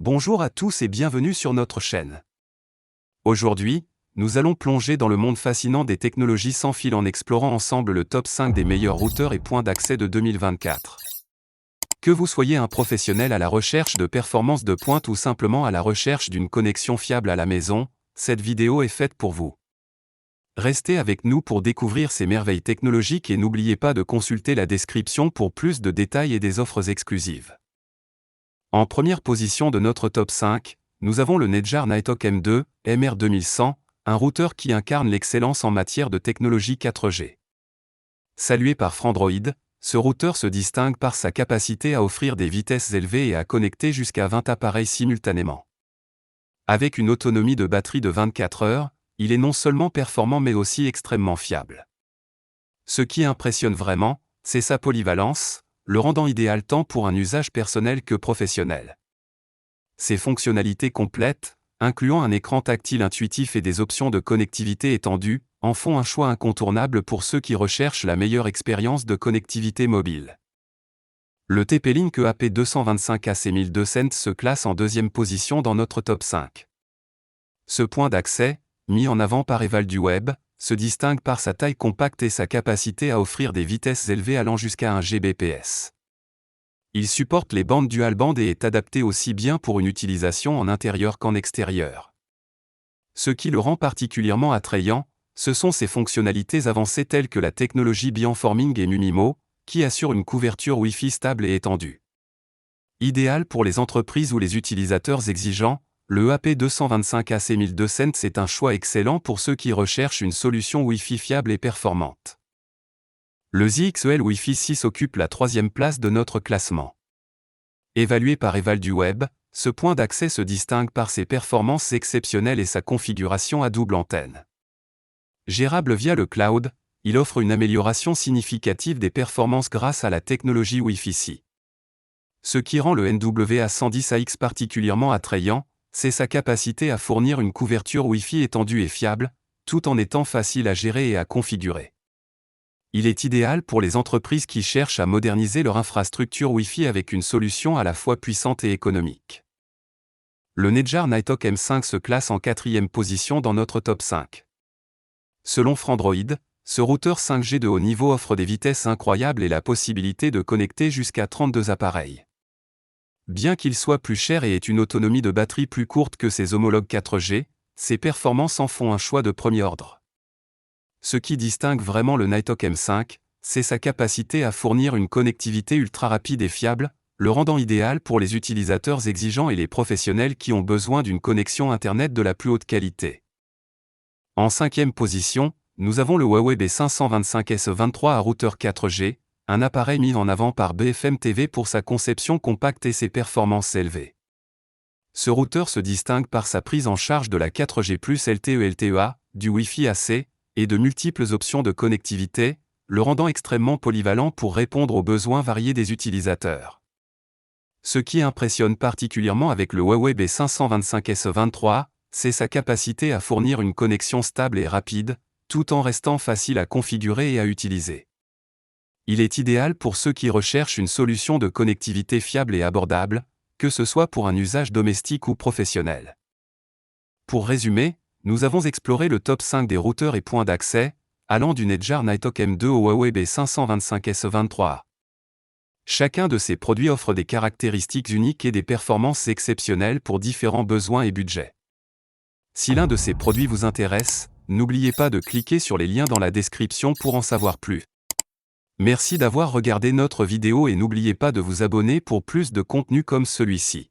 Bonjour à tous et bienvenue sur notre chaîne. Aujourd'hui, nous allons plonger dans le monde fascinant des technologies sans fil en explorant ensemble le top 5 des meilleurs routeurs et points d'accès de 2024. Que vous soyez un professionnel à la recherche de performances de pointe ou simplement à la recherche d'une connexion fiable à la maison, cette vidéo est faite pour vous. Restez avec nous pour découvrir ces merveilles technologiques et n'oubliez pas de consulter la description pour plus de détails et des offres exclusives. En première position de notre top 5, nous avons le Netgear Nighthawk M2 MR2100, un routeur qui incarne l'excellence en matière de technologie 4G. Salué par Frandroid, ce routeur se distingue par sa capacité à offrir des vitesses élevées et à connecter jusqu'à 20 appareils simultanément. Avec une autonomie de batterie de 24 heures, il est non seulement performant mais aussi extrêmement fiable. Ce qui impressionne vraiment, c'est sa polyvalence, le rendant idéal tant pour un usage personnel que professionnel. Ses fonctionnalités complètes, incluant un écran tactile intuitif et des options de connectivité étendues, en font un choix incontournable pour ceux qui recherchent la meilleure expérience de connectivité mobile. Le TP-Link EAP225 AC1200 se classe en deuxième position dans notre top 5. Ce point d'accès, mis en avant par Evalduweb, se distingue par sa taille compacte et sa capacité à offrir des vitesses élevées allant jusqu'à 1 Gbps. Il supporte les bandes dual band et est adapté aussi bien pour une utilisation en intérieur qu'en extérieur. Ce qui le rend particulièrement attrayant, ce sont ses fonctionnalités avancées telles que la technologie Beamforming et MuMIMO, qui assure une couverture Wi-Fi stable et étendue. Idéal pour les entreprises ou les utilisateurs exigeants, le EAP225 AC1200 est un choix excellent pour ceux qui recherchent une solution Wi-Fi fiable et performante. Le ZXEL Wi-Fi 6 occupe la troisième place de notre classement. Évalué par Evalduweb, ce point d'accès se distingue par ses performances exceptionnelles et sa configuration à double antenne. Gérable via le cloud, il offre une amélioration significative des performances grâce à la technologie Wi-Fi 6. Ce qui rend le NWA110AX particulièrement attrayant, c'est sa capacité à fournir une couverture Wi-Fi étendue et fiable, tout en étant facile à gérer et à configurer. Il est idéal pour les entreprises qui cherchent à moderniser leur infrastructure Wi-Fi avec une solution à la fois puissante et économique. Le Netgear Nighthawk M5 se classe en quatrième position dans notre top 5. Selon Frandroid, ce routeur 5G de haut niveau offre des vitesses incroyables et la possibilité de connecter jusqu'à 32 appareils. Bien qu'il soit plus cher et ait une autonomie de batterie plus courte que ses homologues 4G, ses performances en font un choix de premier ordre. Ce qui distingue vraiment le Nighthawk M5, c'est sa capacité à fournir une connectivité ultra rapide et fiable, le rendant idéal pour les utilisateurs exigeants et les professionnels qui ont besoin d'une connexion Internet de la plus haute qualité. En cinquième position, nous avons le Huawei B525S23 à routeur 4G, un appareil mis en avant par BFM TV pour sa conception compacte et ses performances élevées. Ce routeur se distingue par sa prise en charge de la 4G+, LTE-LTEA, du Wi-Fi AC, et de multiples options de connectivité, le rendant extrêmement polyvalent pour répondre aux besoins variés des utilisateurs. Ce qui impressionne particulièrement avec le Huawei B525S23, c'est sa capacité à fournir une connexion stable et rapide, tout en restant facile à configurer et à utiliser. Il est idéal pour ceux qui recherchent une solution de connectivité fiable et abordable, que ce soit pour un usage domestique ou professionnel. Pour résumer, nous avons exploré le top 5 des routeurs et points d'accès, allant du Netgear Nighthawk M2 au Huawei B525S23. Chacun de ces produits offre des caractéristiques uniques et des performances exceptionnelles pour différents besoins et budgets. Si l'un de ces produits vous intéresse, n'oubliez pas de cliquer sur les liens dans la description pour en savoir plus. Merci d'avoir regardé notre vidéo et n'oubliez pas de vous abonner pour plus de contenu comme celui-ci.